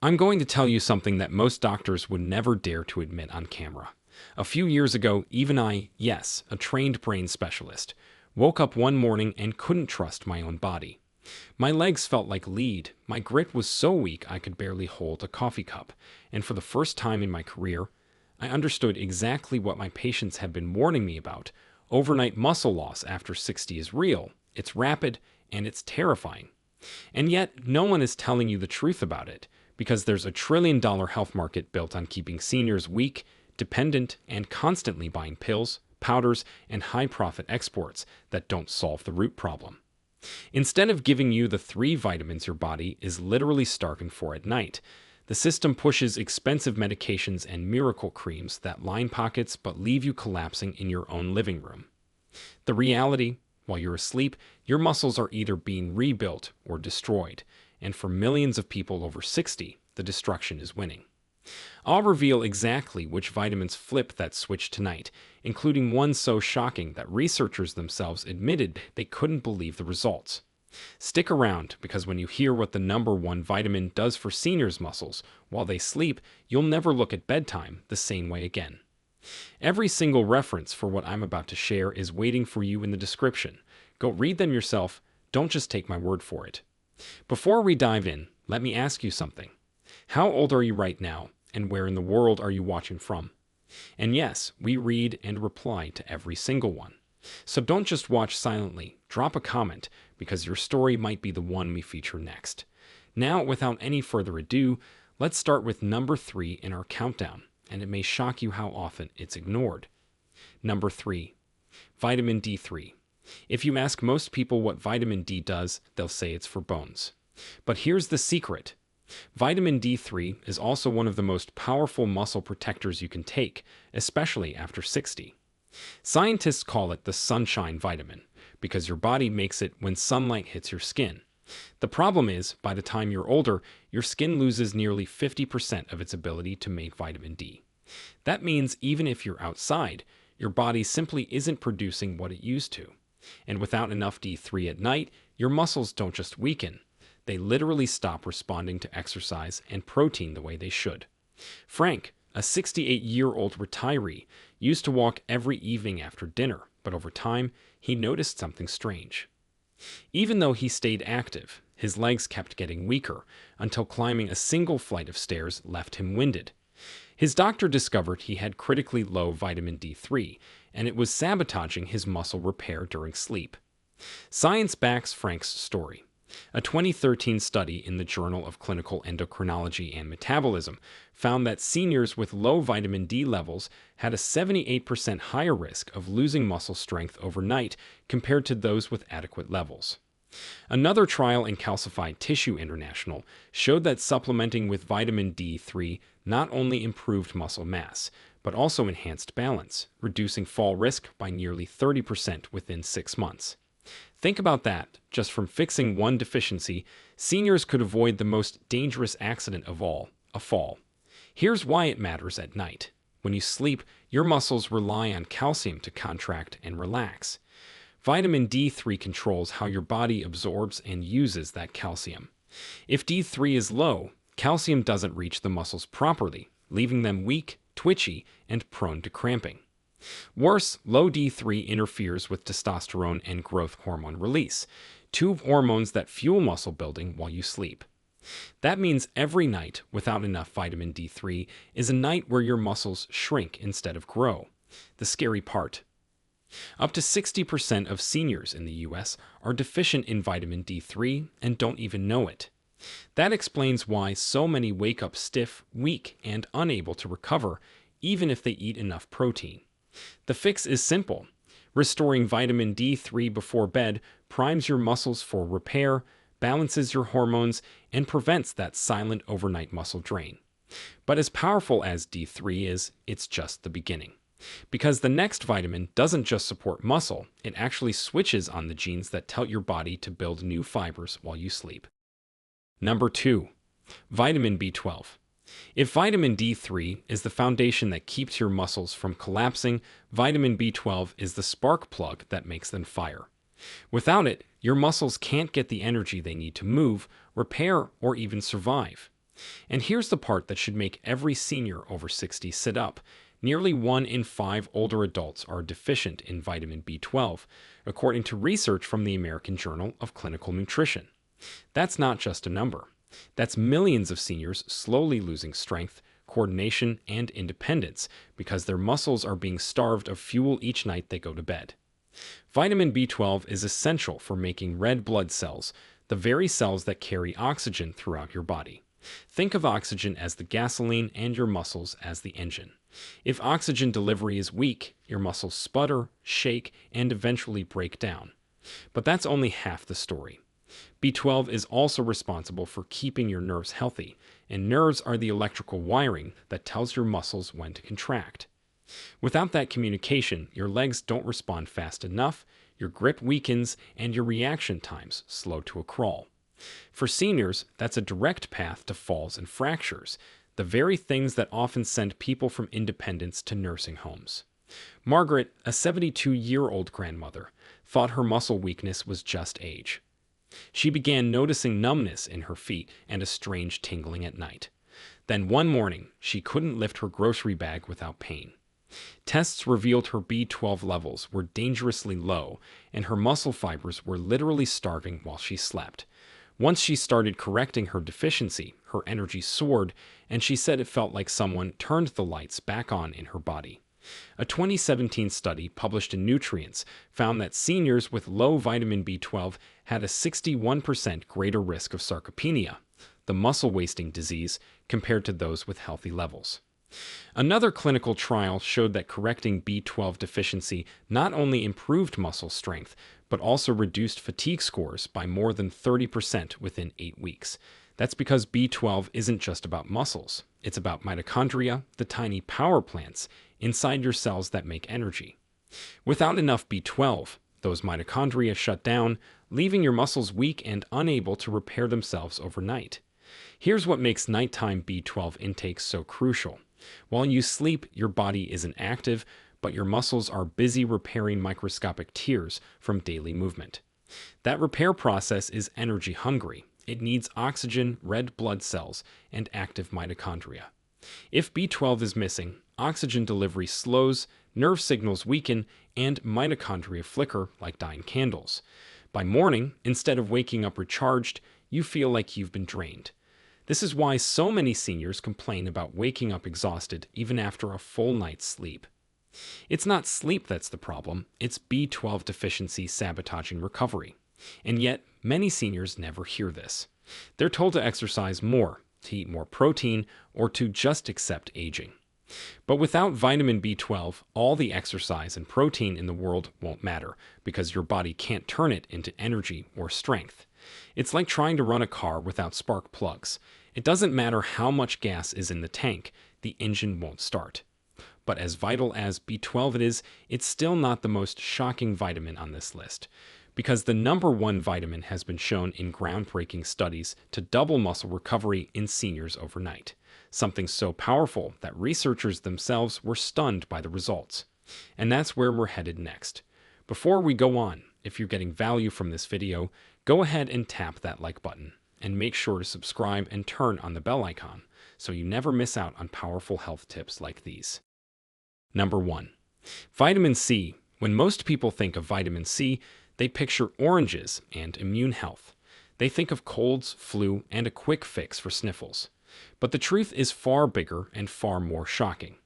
I'm going to tell you something that most doctors would never dare to admit on camera. A few years ago, even I, yes, a trained brain specialist, woke up one morning and couldn't trust my own body. My legs felt like lead, my grit was so weak I could barely hold a coffee cup, and for the first time in my career, I understood exactly what my patients had been warning me about. Overnight muscle loss after 60 is real, it's rapid, and it's terrifying. And yet, no one is telling you the truth about it, because there's a $1 trillion health market built on keeping seniors weak, dependent, and constantly buying pills, powders, and high-profit exports that don't solve the root problem. Instead of giving you the 3 vitamins your body is literally starving for at night, the system pushes expensive medications and miracle creams that line pockets but leave you collapsing in your own living room. The reality, while you're asleep, your muscles are either being rebuilt or destroyed, and for millions of people over 60, the destruction is winning. I'll reveal exactly which vitamins flip that switch tonight, including one so shocking that researchers themselves admitted they couldn't believe the results. Stick around, because when you hear what the #1 vitamin does for seniors' muscles while they sleep, you'll never look at bedtime the same way again. Every single reference for what I'm about to share is waiting for you in the description. Go read them yourself, don't just take my word for it. Before we dive in, let me ask you something. How old are you right now, and where in the world are you watching from? And yes, we read and reply to every single one. So don't just watch silently, drop a comment, because your story might be the one we feature next. Now, without any further ado, let's start with number 3 in our countdown, and it may shock you how often it's ignored. Number 3. Vitamin D3. If you ask most people what vitamin D does, they'll say it's for bones. But here's the secret. Vitamin D3 is also one of the most powerful muscle protectors you can take, especially after 60. Scientists call it the sunshine vitamin, because your body makes it when sunlight hits your skin. The problem is, by the time you're older, your skin loses nearly 50% of its ability to make vitamin D. That means even if you're outside, your body simply isn't producing what it used to. And without enough D3 at night, your muscles don't just weaken. They literally stop responding to exercise and protein the way they should. Frank, a 68-year-old retiree, used to walk every evening after dinner, but over time, he noticed something strange. Even though he stayed active, his legs kept getting weaker until climbing a single flight of stairs left him winded. His doctor discovered he had critically low vitamin D3, and it was sabotaging his muscle repair during sleep. Science backs Frank's story. A 2013 study in the Journal of Clinical Endocrinology and Metabolism found that seniors with low vitamin D levels had a 78% higher risk of losing muscle strength overnight compared to those with adequate levels. Another trial in Calcified Tissue International showed that supplementing with vitamin D3 not only improved muscle mass, but also enhanced balance, reducing fall risk by nearly 30% within 6 months. Think about that. Just from fixing one deficiency, seniors could avoid the most dangerous accident of all, a fall. Here's why it matters at night. When you sleep, your muscles rely on calcium to contract and relax. Vitamin D3 controls how your body absorbs and uses that calcium. If D3 is low, calcium doesn't reach the muscles properly, leaving them weak, twitchy, and prone to cramping. Worse, low D3 interferes with testosterone and growth hormone release, 2 hormones that fuel muscle building while you sleep. That means every night without enough vitamin D3 is a night where your muscles shrink instead of grow. The scary part. Up to 60% of seniors in the US are deficient in vitamin D3 and don't even know it. That explains why so many wake up stiff, weak, and unable to recover, even if they eat enough protein. The fix is simple. Restoring vitamin D3 before bed primes your muscles for repair, balances your hormones, and prevents that silent overnight muscle drain. But as powerful as D3 is, it's just the beginning. Because the next vitamin doesn't just support muscle, it actually switches on the genes that tell your body to build new fibers while you sleep. Number 2. Vitamin B12. If vitamin D3 is the foundation that keeps your muscles from collapsing, vitamin B12 is the spark plug that makes them fire. Without it, your muscles can't get the energy they need to move, repair, or even survive. And here's the part that should make every senior over 60 sit up. Nearly 1 in 5 older adults are deficient in vitamin B12, according to research from the American Journal of Clinical Nutrition. That's not just a number. That's millions of seniors slowly losing strength, coordination, and independence because their muscles are being starved of fuel each night they go to bed. Vitamin B12 is essential for making red blood cells, the very cells that carry oxygen throughout your body. Think of oxygen as the gasoline and your muscles as the engine. If oxygen delivery is weak, your muscles sputter, shake, and eventually break down. But that's only half the story. B12 is also responsible for keeping your nerves healthy, and nerves are the electrical wiring that tells your muscles when to contract. Without that communication, your legs don't respond fast enough, your grip weakens, and your reaction times slow to a crawl. For seniors, that's a direct path to falls and fractures, the very things that often send people from independence to nursing homes. Margaret, a 72-year-old grandmother, thought her muscle weakness was just age. She began noticing numbness in her feet and a strange tingling at night. Then one morning, she couldn't lift her grocery bag without pain. Tests revealed her B12 levels were dangerously low, and her muscle fibers were literally starving while she slept. Once she started correcting her deficiency, her energy soared, and she said it felt like someone turned the lights back on in her body. A 2017 study published in Nutrients found that seniors with low vitamin B12 had a 61% greater risk of sarcopenia, the muscle-wasting disease, compared to those with healthy levels. Another clinical trial showed that correcting B12 deficiency not only improved muscle strength, but also reduced fatigue scores by more than 30% within 8 weeks. That's because B12 isn't just about muscles. It's about mitochondria, the tiny power plants inside your cells that make energy. Without enough B12, those mitochondria shut down, leaving your muscles weak and unable to repair themselves overnight. Here's what makes nighttime B12 intake so crucial. While you sleep, your body isn't active, but your muscles are busy repairing microscopic tears from daily movement. That repair process is energy hungry. It needs oxygen, red blood cells, and active mitochondria. If B12 is missing, oxygen delivery slows, nerve signals weaken, and mitochondria flicker like dying candles. By morning, instead of waking up recharged, you feel like you've been drained. This is why so many seniors complain about waking up exhausted even after a full night's sleep. It's not sleep that's the problem, it's B12 deficiency sabotaging recovery. And yet, many seniors never hear this. They're told to exercise more, to eat more protein, or to just accept aging. But without vitamin B12, all the exercise and protein in the world won't matter because your body can't turn it into energy or strength. It's like trying to run a car without spark plugs. It doesn't matter how much gas is in the tank, the engine won't start. But as vital as B12 it is, it's still not the most shocking vitamin on this list, because the number one vitamin has been shown in groundbreaking studies to double muscle recovery in seniors overnight, something so powerful that researchers themselves were stunned by the results. And that's where we're headed next. Before we go on, if you're getting value from this video, go ahead and tap that like button, and make sure to subscribe and turn on the bell icon so you never miss out on powerful health tips like these. Number 1. Vitamin C. When most people think of vitamin C, they picture oranges and immune health. They think of colds, flu, and a quick fix for sniffles. But the truth is far bigger and far more shocking.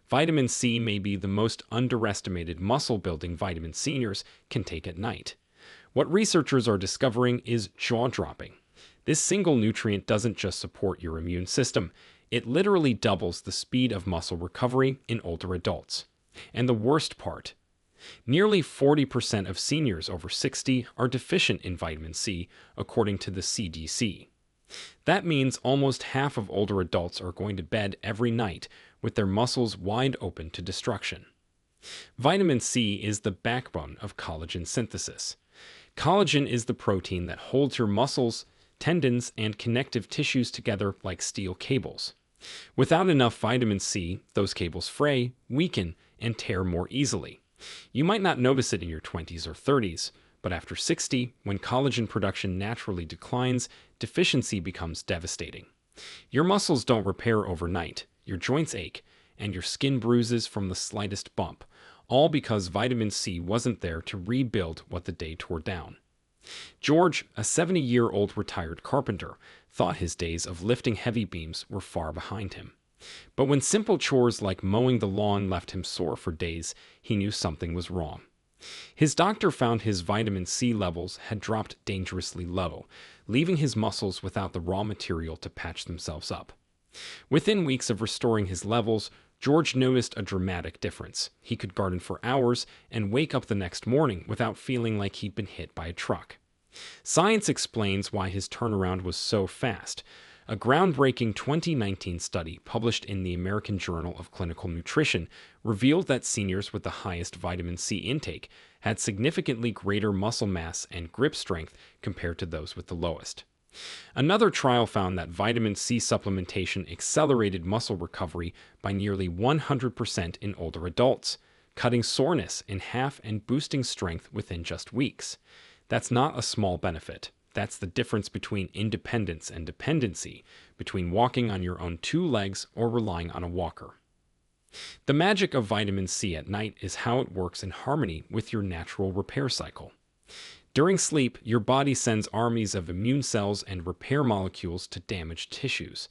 Vitamin C may be the most underestimated muscle-building vitamin seniors can take at night. What researchers are discovering is jaw-dropping. This single nutrient doesn't just support your immune system, it literally doubles the speed of muscle recovery in older adults. And the worst part, nearly 40% of seniors over 60 are deficient in vitamin C, according to the CDC. That means almost half of older adults are going to bed every night with their muscles wide open to destruction. Vitamin C is the backbone of collagen synthesis. Collagen is the protein that holds your muscles, tendons, and connective tissues together like steel cables. Without enough vitamin C, those cables fray, weaken, and tear more easily. You might not notice it in your 20s or 30s, but after 60, when collagen production naturally declines, deficiency becomes devastating. Your muscles don't repair overnight, your joints ache, and your skin bruises from the slightest bump, all because vitamin C wasn't there to rebuild what the day tore down. George, a 70-year-old retired carpenter, thought his days of lifting heavy beams were far behind him. But when simple chores like mowing the lawn left him sore for days, he knew something was wrong. His doctor found his vitamin C levels had dropped dangerously low, leaving his muscles without the raw material to patch themselves up. Within weeks of restoring his levels, George noticed a dramatic difference. He could garden for hours and wake up the next morning without feeling like he'd been hit by a truck. Science explains why his turnaround was so fast. A groundbreaking 2019 study published in the American Journal of Clinical Nutrition revealed that seniors with the highest vitamin C intake had significantly greater muscle mass and grip strength compared to those with the lowest. Another trial found that vitamin C supplementation accelerated muscle recovery by nearly 100% in older adults, cutting soreness in half and boosting strength within just weeks. That's not a small benefit. That's the difference between independence and dependency, between walking on your own two legs or relying on a walker. The magic of vitamin C at night is how it works in harmony with your natural repair cycle. During sleep, your body sends armies of immune cells and repair molecules to damaged tissues.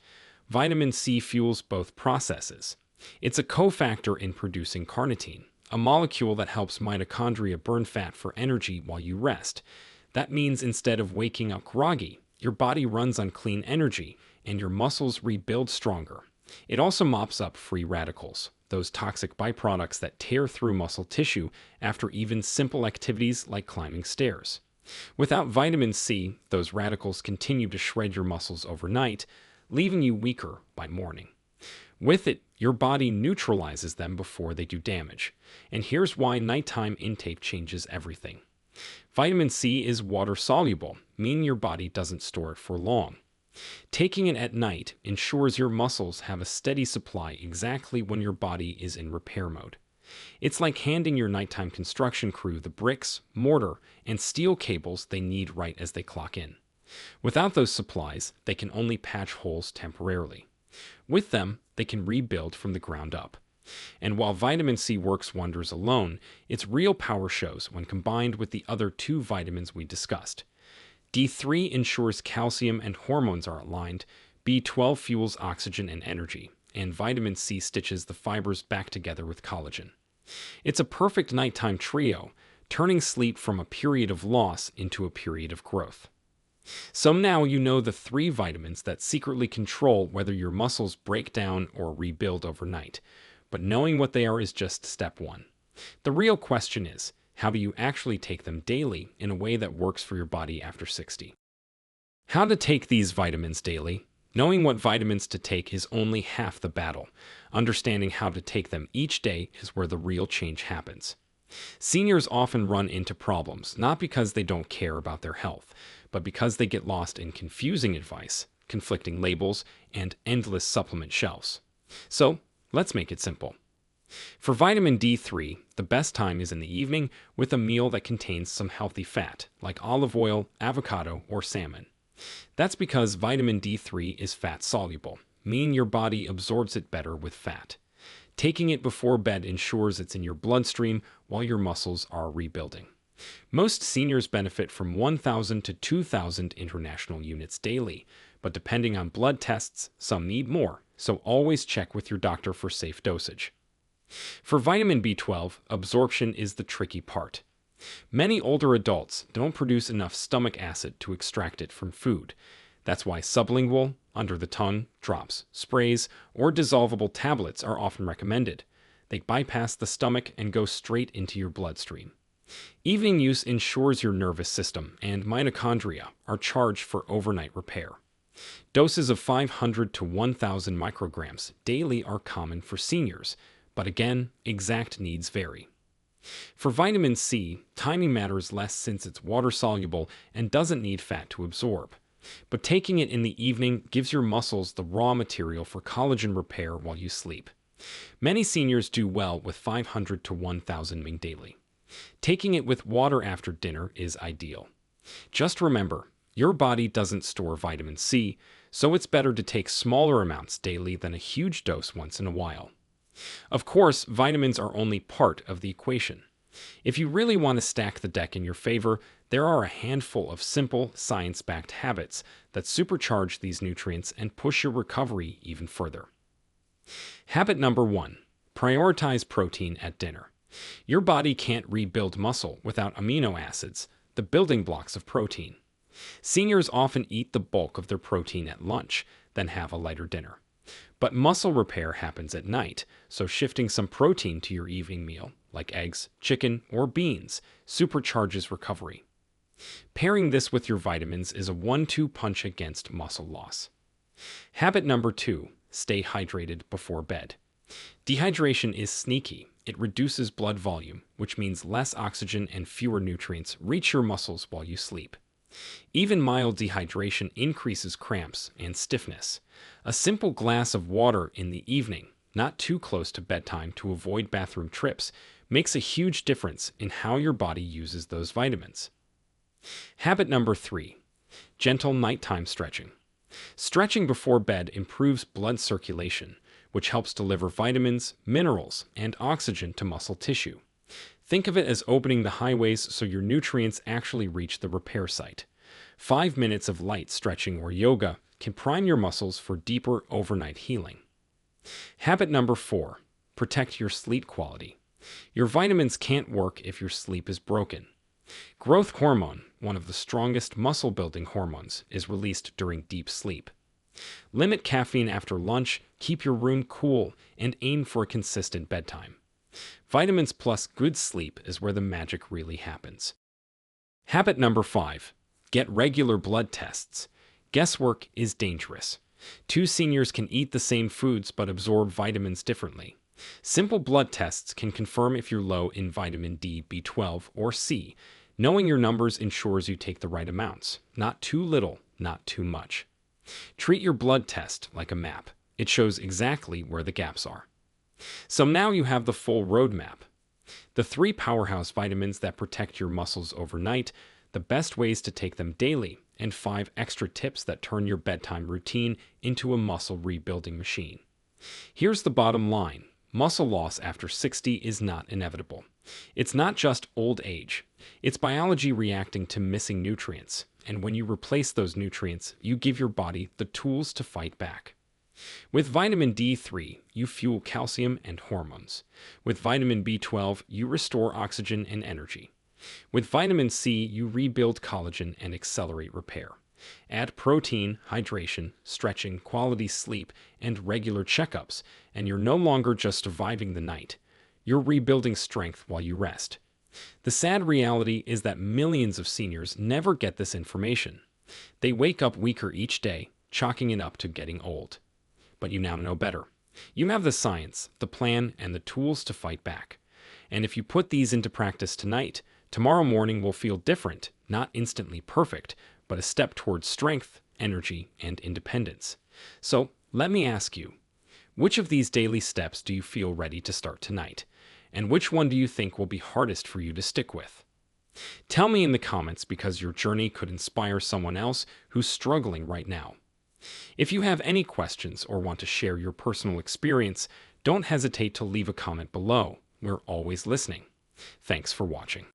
Vitamin C fuels both processes. It's a cofactor in producing carnitine, a molecule that helps mitochondria burn fat for energy while you rest. That means instead of waking up groggy, your body runs on clean energy and your muscles rebuild stronger. It also mops up free radicals, those toxic byproducts that tear through muscle tissue after even simple activities like climbing stairs. Without vitamin C, those radicals continue to shred your muscles overnight, leaving you weaker by morning. With it, your body neutralizes them before they do damage. And here's why nighttime intake changes everything. Vitamin C is water-soluble, meaning your body doesn't store it for long. Taking it at night ensures your muscles have a steady supply exactly when your body is in repair mode. It's like handing your nighttime construction crew the bricks, mortar, and steel cables they need right as they clock in. Without those supplies, they can only patch holes temporarily. With them, they can rebuild from the ground up. And while vitamin C works wonders alone, its real power shows when combined with the other two vitamins we discussed. D3 ensures calcium and hormones are aligned, B12 fuels oxygen and energy, and vitamin C stitches the fibers back together with collagen. It's a perfect nighttime trio, turning sleep from a period of loss into a period of growth. So now you know the three vitamins that secretly control whether your muscles break down or rebuild overnight. But knowing what they are is just step one. The real question is, how do you actually take them daily in a way that works for your body after 60? How to take these vitamins daily? Knowing what vitamins to take is only half the battle. Understanding how to take them each day is where the real change happens. Seniors often run into problems, not because they don't care about their health, but because they get lost in confusing advice, conflicting labels, and endless supplement shelves. So, let's make it simple. For vitamin D3, the best time is in the evening with a meal that contains some healthy fat, like olive oil, avocado, or salmon. That's because vitamin D3 is fat-soluble, meaning your body absorbs it better with fat. Taking it before bed ensures it's in your bloodstream while your muscles are rebuilding. Most seniors benefit from 1,000 to 2,000 international units daily, but depending on blood tests, some need more, so always check with your doctor for safe dosage. For vitamin B12, absorption is the tricky part. Many older adults don't produce enough stomach acid to extract it from food. That's why sublingual, under the tongue, drops, sprays, or dissolvable tablets are often recommended. They bypass the stomach and go straight into your bloodstream. Evening use ensures your nervous system and mitochondria are charged for overnight repair. Doses of 500 to 1,000 micrograms daily are common for seniors, but again, exact needs vary. For vitamin C, timing matters less since it's water-soluble and doesn't need fat to absorb. But taking it in the evening gives your muscles the raw material for collagen repair while you sleep. Many seniors do well with 500 to 1,000 mg daily. Taking it with water after dinner is ideal. Just remember, your body doesn't store vitamin C, so it's better to take smaller amounts daily than a huge dose once in a while. Of course, vitamins are only part of the equation. If you really want to stack the deck in your favor, there are a handful of simple, science-backed habits that supercharge these nutrients and push your recovery even further. Habit number 1. Prioritize protein at dinner. Your body can't rebuild muscle without amino acids, the building blocks of protein. Seniors often eat the bulk of their protein at lunch, then have a lighter dinner. But muscle repair happens at night, so shifting some protein to your evening meal, like eggs, chicken, or beans, supercharges recovery. Pairing this with your vitamins is a 1-2 punch against muscle loss. Habit number 2. Stay hydrated before bed. Dehydration is sneaky. It reduces blood volume, which means less oxygen and fewer nutrients reach your muscles while you sleep. Even mild dehydration increases cramps and stiffness. A simple glass of water in the evening, not too close to bedtime to avoid bathroom trips, makes a huge difference in how your body uses those vitamins. Habit number 3. Gentle nighttime stretching. Stretching before bed improves blood circulation, which helps deliver vitamins, minerals, and oxygen to muscle tissue. Think of it as opening the highways so your nutrients actually reach the repair site. 5 minutes of light stretching or yoga can prime your muscles for deeper overnight healing. Habit number 4. Protect your sleep quality. Your vitamins can't work if your sleep is broken. Growth hormone, one of the strongest muscle-building hormones, is released during deep sleep. Limit caffeine after lunch, keep your room cool, and aim for a consistent bedtime. Vitamins plus good sleep is where the magic really happens. Habit number 5. Get regular blood tests. Guesswork is dangerous. 2 seniors can eat the same foods but absorb vitamins differently. Simple blood tests can confirm if you're low in vitamin D, B12, or C. Knowing your numbers ensures you take the right amounts. Not too little, not too much. Treat your blood test like a map. It shows exactly where the gaps are. So now you have the full roadmap. The 3 powerhouse vitamins that protect your muscles overnight, the best ways to take them daily, and 5 extra tips that turn your bedtime routine into a muscle rebuilding machine. Here's the bottom line. Muscle loss after 60 is not inevitable. It's not just old age. It's biology reacting to missing nutrients. And when you replace those nutrients, you give your body the tools to fight back. With vitamin D3, you fuel calcium and hormones. With vitamin B12, you restore oxygen and energy. With vitamin C, you rebuild collagen and accelerate repair. Add protein, hydration, stretching, quality sleep, and regular checkups, and you're no longer just surviving the night. You're rebuilding strength while you rest. The sad reality is that millions of seniors never get this information. They wake up weaker each day, chalking it up to getting old. But you now know better. You have the science, the plan, and the tools to fight back. And if you put these into practice tonight, tomorrow morning will feel different, not instantly perfect, but a step towards strength, energy, and independence. So let me ask you, which of these daily steps do you feel ready to start tonight? And which one do you think will be hardest for you to stick with? Tell me in the comments because your journey could inspire someone else who's struggling right now. If you have any questions or want to share your personal experience, don't hesitate to leave a comment below. We're always listening. Thanks for watching.